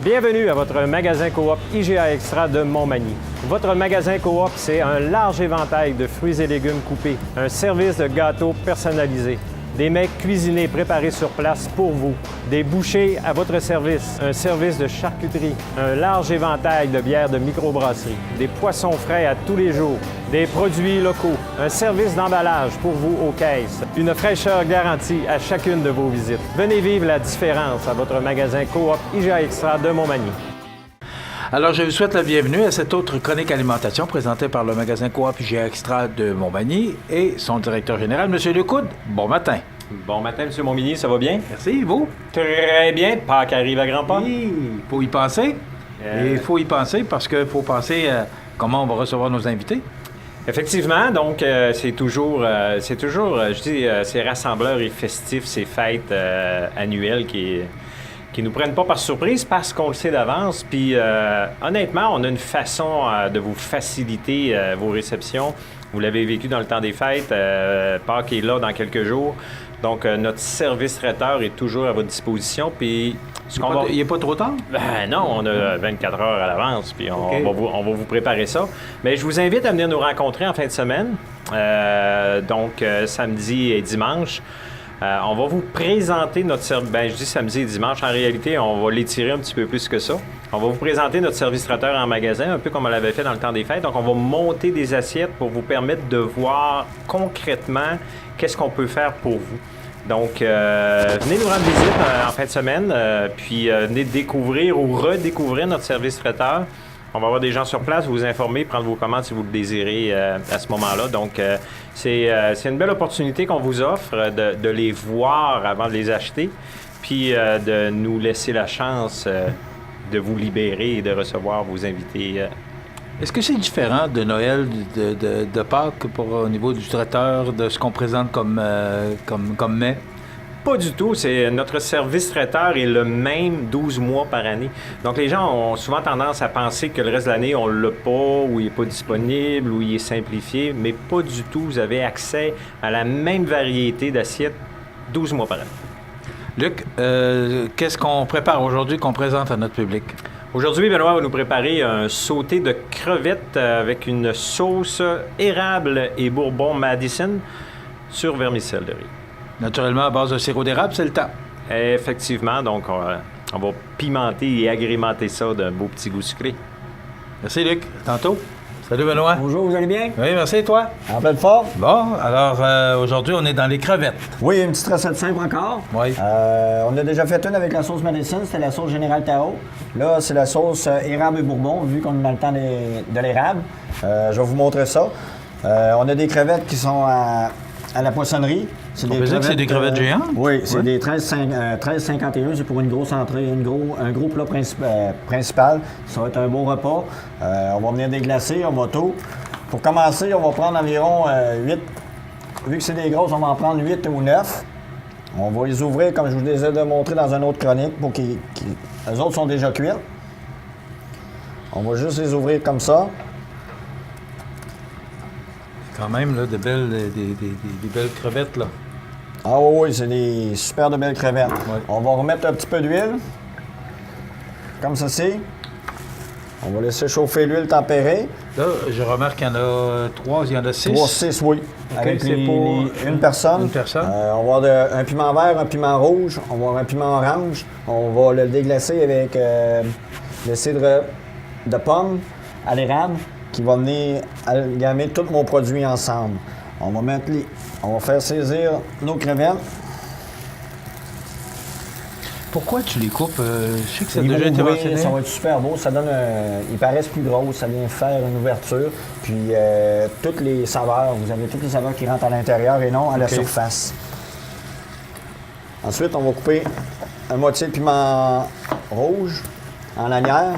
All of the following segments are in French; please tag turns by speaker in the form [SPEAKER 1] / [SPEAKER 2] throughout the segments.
[SPEAKER 1] Bienvenue à votre magasin Coop IGA Extra de Montmagny. Votre magasin Coop, c'est un large éventail de fruits et légumes coupés, un service de gâteaux personnalisé, des mets cuisinés préparés sur place pour vous, des bouchées à votre service, un service de charcuterie, un large éventail de bières de microbrasserie, des poissons frais à tous les jours, des produits locaux, un service d'emballage pour vous aux caisses, une fraîcheur garantie à chacune de vos visites. Venez vivre la différence à votre magasin Coop IGA Extra de Montmagny.
[SPEAKER 2] Alors, je vous souhaite la bienvenue à cette autre chronique alimentation présentée par le magasin Coop IGA Extra de Montmagny et son directeur général, M. Lecoud. Bon matin.
[SPEAKER 1] Bon matin, M. Montmigny, ça va bien?
[SPEAKER 2] Merci, vous?
[SPEAKER 1] Très bien. Pâques arrive à grands pas.
[SPEAKER 2] Oui, il faut y penser. Et il faut y penser parce qu'il faut penser à comment on va recevoir nos invités.
[SPEAKER 1] Effectivement, donc c'est toujours, je dis, ces rassembleurs et festifs, ces fêtes annuelles qui nous prennent pas par surprise parce qu'on le sait d'avance. Puis honnêtement, on a une façon de vous faciliter vos réceptions. Vous l'avez vécu dans le temps des fêtes. Pâques est là dans quelques jours. Donc notre service traiteur est toujours à votre disposition. Puis
[SPEAKER 2] Il n'est pas trop tard?
[SPEAKER 1] Ben non, on a 24 heures à l'avance, puis on va vous préparer ça. Mais je vous invite à venir nous rencontrer en fin de semaine, donc samedi et dimanche. On va vous présenter notre service. Ben, je dis samedi et dimanche. En réalité, on va l'étirer un petit peu plus que ça. On va vous présenter notre service traiteur en magasin, un peu comme on l'avait fait dans le temps des fêtes. Donc, on va monter des assiettes pour vous permettre de voir concrètement qu'est-ce qu'on peut faire pour vous. Donc, venez nous rendre visite en fin de semaine, puis venez découvrir ou redécouvrir notre service traiteur. On va avoir des gens sur place, vous informer, prendre vos commandes si vous le désirez à ce moment-là. Donc, c'est une belle opportunité qu'on vous offre de les voir avant de les acheter, puis de nous laisser la chance de vous libérer et de recevoir vos invités.
[SPEAKER 2] Est-ce que c'est différent de Noël, de Pâques au niveau du traiteur, de ce qu'on présente comme mets?
[SPEAKER 1] Pas du tout. Notre service traiteur est le même 12 mois par année. Donc, les gens ont souvent tendance à penser que le reste de l'année, on ne l'a pas, ou il n'est pas disponible, ou il est simplifié, mais pas du tout. Vous avez accès à la même variété d'assiettes 12 mois par année.
[SPEAKER 2] Luc, qu'est-ce qu'on prépare aujourd'hui qu'on présente à notre public?
[SPEAKER 1] Aujourd'hui, Benoît va nous préparer un sauté de crevettes avec une sauce érable et bourbon Madison sur vermicelle de riz.
[SPEAKER 2] Naturellement, à base de sirop d'érable, c'est le temps.
[SPEAKER 1] Effectivement, donc on va pimenter et agrémenter ça d'un beau petit goût sucré.
[SPEAKER 2] Merci, Luc. À tantôt. Salut, Benoît.
[SPEAKER 3] Bonjour, vous allez bien?
[SPEAKER 2] Oui, merci, et toi?
[SPEAKER 3] En pleine forme?
[SPEAKER 2] Bon, alors aujourd'hui, on est dans les crevettes.
[SPEAKER 3] Oui, une petite recette simple encore.
[SPEAKER 2] Oui.
[SPEAKER 3] On a déjà fait une avec la sauce Madison, c'était la sauce Général Tao. Là, c'est la sauce érable et bourbon, vu qu'on est dans le temps de l'érable. Je vais vous montrer ça. On a des crevettes qui sont à la poissonnerie.
[SPEAKER 2] On peut dire que c'est des crevettes géantes?
[SPEAKER 3] Oui, c'est des 13,51. C'est pour une grosse entrée, un gros plat principal. Ça va être un beau repas. On va venir déglacer, on va tout. Pour commencer, on va prendre environ 8. Vu que c'est des grosses, on va en prendre 8 ou 9. On va les ouvrir comme je vous les ai montré dans une autre chronique pour qu'ils... Les autres sont déjà cuites. On va juste les ouvrir comme ça.
[SPEAKER 2] Quand même, là, des belles crevettes, là.
[SPEAKER 3] Ah oui, c'est des super de belles crevettes.
[SPEAKER 2] Ouais.
[SPEAKER 3] On va remettre un petit peu d'huile, comme ceci. On va laisser chauffer l'huile tempérée.
[SPEAKER 2] Là, je remarque qu'il y en a 3, il y en a 6.
[SPEAKER 3] 3, 6, oui.
[SPEAKER 2] Okay,
[SPEAKER 3] Avec
[SPEAKER 2] c'est pour
[SPEAKER 3] une personne.
[SPEAKER 2] Une personne.
[SPEAKER 3] On va avoir un piment vert, un piment rouge. On va avoir un piment orange. On va le déglacer avec le cidre de pomme à l'érable qui va venir amalgamer tous nos produits ensemble. On va faire saisir nos crevettes.
[SPEAKER 2] Pourquoi tu les coupes? Je sais que ça a
[SPEAKER 3] Ils
[SPEAKER 2] déjà
[SPEAKER 3] vont
[SPEAKER 2] été
[SPEAKER 3] ouvrir,
[SPEAKER 2] mentionné.
[SPEAKER 3] ça va être super beau. Ça donne ils paraissent plus gros, ça vient faire une ouverture. Puis toutes les saveurs, vous avez toutes les saveurs qui rentrent à l'intérieur et non à la surface. Ensuite, on va couper un moitié de piment rouge en lanière.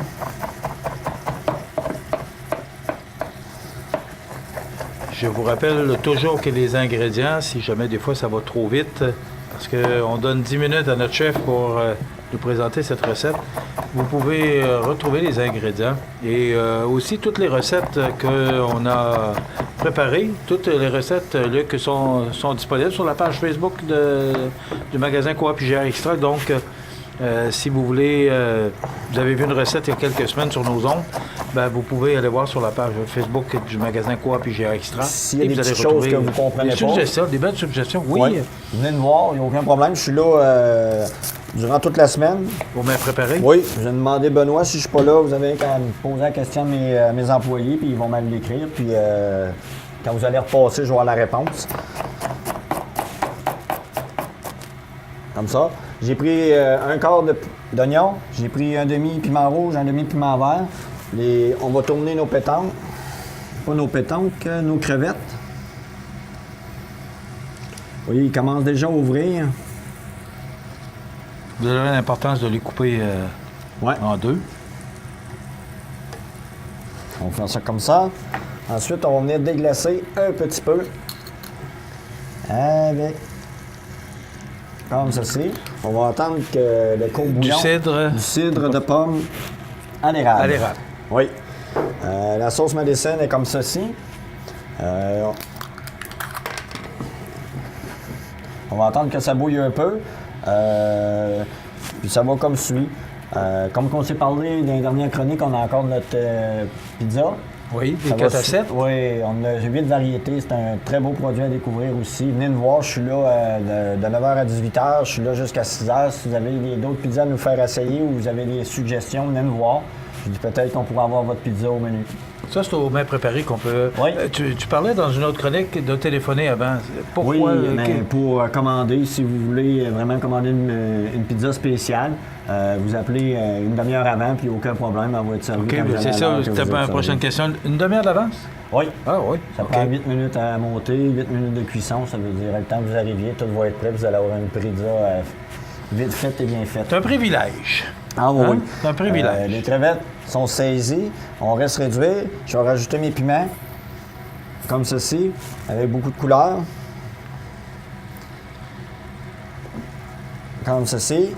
[SPEAKER 2] Je vous rappelle toujours que les ingrédients, si jamais des fois ça va trop vite, parce qu'on donne 10 minutes à notre chef pour nous présenter cette recette, vous pouvez retrouver les ingrédients et aussi toutes les recettes qu'on a préparées. Toutes les recettes, Luc, sont disponibles sur la page Facebook du magasin Coop IGA Extra. Donc, Si vous voulez, vous avez vu une recette il y a quelques semaines sur nos ondes, ben, vous pouvez aller voir sur la page Facebook du magasin Coop IGA Extra.
[SPEAKER 3] S'il y a des petites choses que vous ne comprenez pas.
[SPEAKER 2] Suggestions, des belles suggestions, oui.
[SPEAKER 3] Oui. Venez nous voir, il n'y a aucun problème. Je suis là durant toute la semaine.
[SPEAKER 2] Vous m'avez préparé?
[SPEAKER 3] Oui, je vais demander Benoît si je ne suis pas là. Vous avez qu'à me poser la question à mes employés, puis ils vont mal l'écrire. Puis quand vous allez repasser, je vais avoir la réponse. Comme ça. J'ai pris un quart d'oignon, j'ai pris un demi piment rouge, un demi piment vert. On va tourner nos pétanques. Pas nos pétanques, nos crevettes. Vous voyez, ils commencent déjà à ouvrir.
[SPEAKER 2] Vous avez l'importance de les couper en deux.
[SPEAKER 3] On va faire ça comme ça. Ensuite, on va venir déglacer un petit peu avec, comme ceci. On va attendre que le court bouillon... Du cidre de pomme à l'érable.
[SPEAKER 2] À l'érable.
[SPEAKER 3] Oui. La sauce Madison est comme ceci. On va attendre que ça bouille un peu. Puis ça va comme suit. Comme on s'est parlé dans les dernières chroniques, on a encore notre pizza.
[SPEAKER 2] Oui, des 4 à 7.
[SPEAKER 3] Oui, on a 8 variétés. C'est un très beau produit à découvrir aussi. Venez nous voir, je suis là de 9h à 18h. Je suis là jusqu'à 6h. Si vous avez d'autres pizzas à nous faire essayer ou vous avez des suggestions, venez nous voir. Je dis peut-être qu'on pourra avoir votre pizza au menu.
[SPEAKER 2] Ça, c'est au main préparé qu'on peut...
[SPEAKER 3] Oui.
[SPEAKER 2] Tu parlais dans une autre chronique de téléphoner avant. Pourquoi?
[SPEAKER 3] Oui, mais pour commander, si vous voulez vraiment commander une pizza spéciale, vous appelez une demi-heure avant, puis aucun problème, elle va être servie.
[SPEAKER 2] OK, c'est ça, c'était ma prochaine question. Une demi-heure d'avance?
[SPEAKER 3] Oui.
[SPEAKER 2] Ah oui.
[SPEAKER 3] Ça prend 8 minutes à monter, 8 minutes de cuisson, ça veut dire le temps que vous arriviez, tout va être prêt, vous allez avoir une pizza vite faite et bien faite.
[SPEAKER 2] C'est un privilège.
[SPEAKER 3] Ah oui, oui.
[SPEAKER 2] C'est un privilège.
[SPEAKER 3] Les crevettes sont saisies, on reste réduire. Je vais rajouter mes piments, comme ceci, avec beaucoup de couleurs. Comme ceci.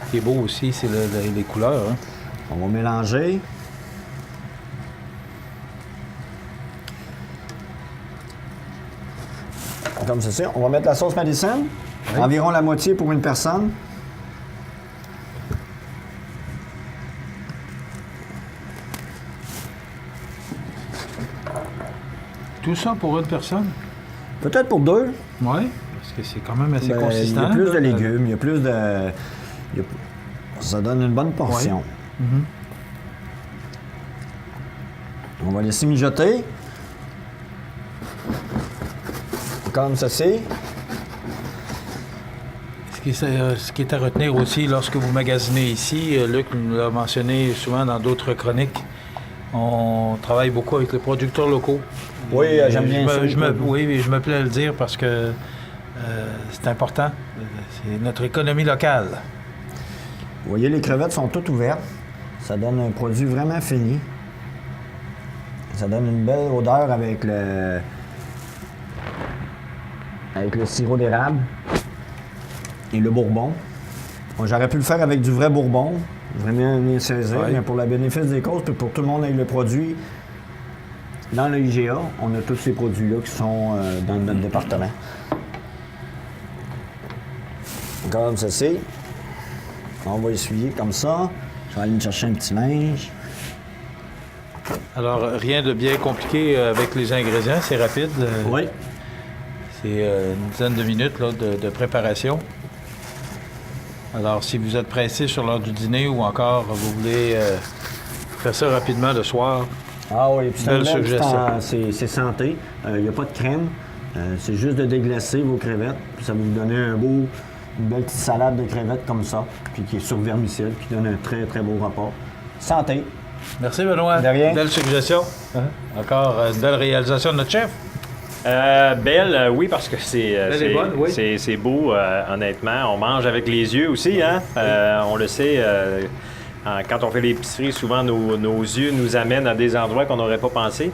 [SPEAKER 2] Ce qui est beau aussi, c'est les couleurs. Hein?
[SPEAKER 3] On va mélanger. Comme ceci. On va mettre la sauce Madison. Oui. Environ la moitié pour une personne.
[SPEAKER 2] Tout ça pour une personne?
[SPEAKER 3] Peut-être pour deux.
[SPEAKER 2] Oui, parce que c'est quand même assez consistant.
[SPEAKER 3] Il y a plus de légumes, il y a plus de... Ça donne une bonne portion.
[SPEAKER 2] Oui.
[SPEAKER 3] On va laisser mijoter. Comme ceci.
[SPEAKER 2] Ce qui est à retenir aussi lorsque vous magasinez ici, Luc nous l'a mentionné souvent dans d'autres chroniques, on travaille beaucoup avec les producteurs locaux.
[SPEAKER 3] Oui, j'aime bien ça.
[SPEAKER 2] Oui, je me plais à le dire parce que c'est important. C'est notre économie locale.
[SPEAKER 3] Vous voyez, les crevettes sont toutes ouvertes. Ça donne un produit vraiment fini. Ça donne une belle odeur avec le sirop d'érable et le bourbon. Bon, j'aurais pu le faire avec du vrai bourbon, vraiment bien saisir, mais pour le bénéfice des causes, puis pour tout le monde avec le produit, dans le IGA, on a tous ces produits-là qui sont dans notre département. Comme ceci. On va essuyer comme ça. Je vais aller me chercher un petit linge.
[SPEAKER 2] Alors, rien de bien compliqué avec les ingrédients, c'est rapide.
[SPEAKER 3] Oui.
[SPEAKER 2] C'est une dizaine de minutes là, de préparation. Alors, si vous êtes pressé sur l'heure du dîner ou encore vous voulez faire ça rapidement le soir,
[SPEAKER 3] ah oui, puis
[SPEAKER 2] c'est
[SPEAKER 3] santé. Il n'y a pas de crème. C'est juste de déglacer vos crevettes. Puis ça va vous donner une belle petite salade de crevettes comme ça, puis qui est sur vermicelle, qui donne un très, très beau repas. Santé!
[SPEAKER 2] Merci, Benoît.
[SPEAKER 3] De rien.
[SPEAKER 2] Belle suggestion. Encore une belle réalisation de notre chef.
[SPEAKER 1] Belle, oui, parce que c'est beau, honnêtement. On mange avec les yeux aussi, hein? On le sait, quand on fait l'épicerie, souvent nos yeux nous amènent à des endroits qu'on n'aurait pas pensé.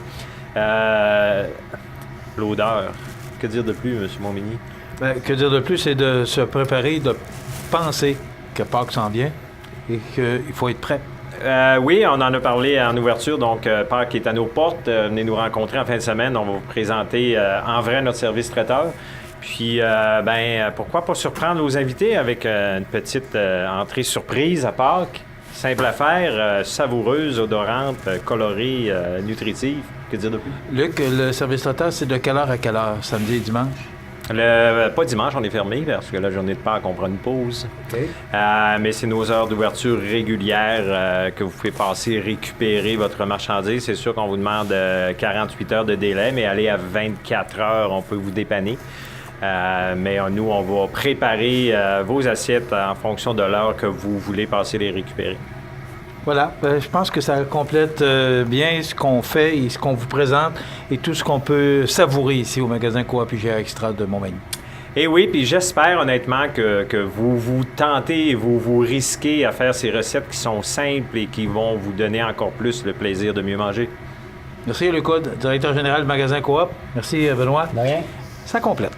[SPEAKER 1] L'odeur, que dire de plus, M. Montmigny?
[SPEAKER 2] Que dire de plus, c'est de se préparer, de penser que Pâques s'en vient et qu'il faut être prêt.
[SPEAKER 1] Oui, on en a parlé en ouverture, donc Pâques est à nos portes. Venez nous rencontrer en fin de semaine. On va vous présenter en vrai notre service traiteur. Puis, pourquoi pas surprendre nos invités avec une petite entrée surprise à Pâques. Simple à faire, savoureuse, odorante, colorée, nutritive. Que dire de plus?
[SPEAKER 2] Luc, le service total, c'est de quelle heure à quelle heure, samedi et dimanche?
[SPEAKER 1] Pas dimanche, on est fermé parce que la journée de Pâques, on prend une pause.
[SPEAKER 2] Okay.
[SPEAKER 1] Mais c'est nos heures d'ouverture régulières que vous pouvez passer, récupérer votre marchandise. C'est sûr qu'on vous demande 48 heures de délai, mais aller à 24 heures, on peut vous dépanner. Mais nous, on va préparer vos assiettes en fonction de l'heure que vous voulez passer les récupérer.
[SPEAKER 2] Voilà, je pense que ça complète bien ce qu'on fait et ce qu'on vous présente et tout ce qu'on peut savourer ici au magasin Coop IGA Extra de Montmagny.
[SPEAKER 1] Et oui, puis j'espère honnêtement que vous vous tentez et vous risquez à faire ces recettes qui sont simples et qui vont vous donner encore plus le plaisir de mieux manger.
[SPEAKER 2] Merci Luc Hood, directeur général du magasin Coop. Merci Benoît.
[SPEAKER 3] De rien.
[SPEAKER 2] Ça complète.